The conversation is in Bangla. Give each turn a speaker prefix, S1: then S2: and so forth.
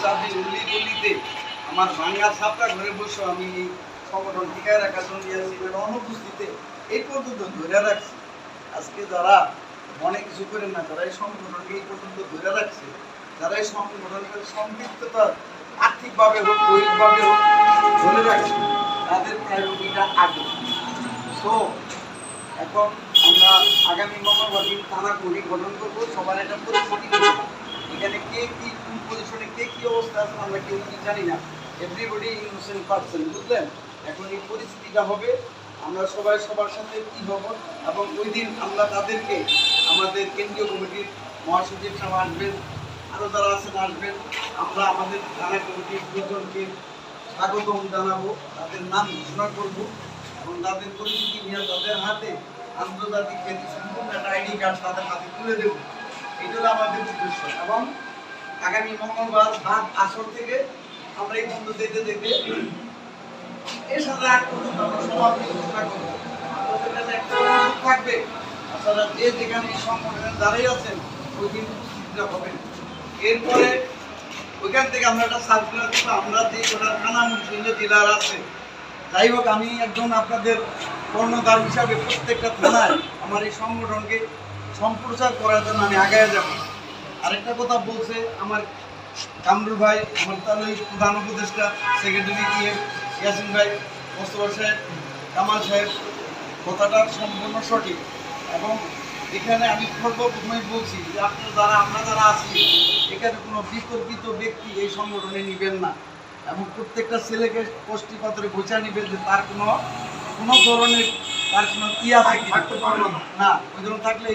S1: চাবি উল্লি গলিতে আমার ভাঙ্গা ছাপটা ঘরে বসে আমি এই সংগঠন টিকায় রাখার জন্য অনুপস্থিতিতে এই পর্যন্ত ধরে রাখছি। আজকে যারা অনেক কিছু করেন না, যারা এই সংগঠনকে এই পর্যন্ত ধরে রাখছে, যারা এই সংগঠনের সম্পৃক্ততা আর্থিকভাবে হোক দৈহিকভাবে হোক ধরে রাখছে, তাদের প্রায়োরিটিটা আগে। সো এখন আমরা আগামী মঙ্গলবার দিন থানা কমিটি গঠন করবো। সবার একটা পরিস্থিতি এখানে কে কি কোন পজিশনে কে কি অবস্থা আছে আমরা কেউ কি জানি না। এভরিবডি ইনোসেন্ট পারসন, বুঝলেন? এখন এই পরিস্থিতিটা হবে, আমরা সবাই সবার সাথে কি হব, এবং ওই দিন আমরা তাদেরকে আমাদের কেন্দ্রীয় কমিটির মহাসচিব সাহেব আসবেন, আরও যারা আছেন আসবেন, আমরা আমাদের থানা কমিটির দুজনকে স্বাগতম জানাবো, তাদের নাম ঘোষণা করবো এবং তাদের পরিচিতি নিয়ে তাদের হাতে আন্তর্জাতিক খ্যাতি সম্পূর্ণ একটা আইডি কার্ড তাদের হাতে তুলে দেবো। এটা হলো আমাদের উদ্দেশ্য। এবং আগামী মঙ্গলবার ভাত আসর থেকে আমরা এই বন্ধু দেখতে দেখতে এর সাথে আগ পর্যন্ত আমরা সমাপ্তি ঘোষণা করবো। আপনাদের কাছে একটা অনুরোধ থাকবে, আপনারা যে যেখানে এই সংগঠনের দ্বারাই আছেন ওই দিন উপস্থিত হবেন। এরপরে ওইখান থেকে আমরা একটা সার্কুলার দেবো, আমরা যে কটা থানা মুন্সিগঞ্জ জেলার আছে, যাই হোক আমি একজন আপনাদের কর্ণধার হিসাবে প্রত্যেকটা থানায় আমার এই সংগঠনকে সম্প্রচার করার জন্য আমি আগায় যাব। আরেকটা কথা বলছে আমার কামরুল ভাই, আমার তাহলে প্রধান উপদেষ্টা সেক্রেটারি ইয়াসিন ভাই, মোস্তফা সাহেব, কামাল সাহেব, কথাটা সম্পূর্ণ সঠিক। এবং এখানে আমি সর্বপ্রথমেই বলছি যে আপনারা যারা আমরা যারা আছি এখানে কোনো বিতর্কিত ব্যক্তি এই সংগঠনে নেবেন না, এবং প্রত্যেকটা ছেলেকে কষ্টি পাত্রে বোঝা নেবেন যে তার কোনো ধরনের তার কোনো আছে না, ওই ধরনের থাকলে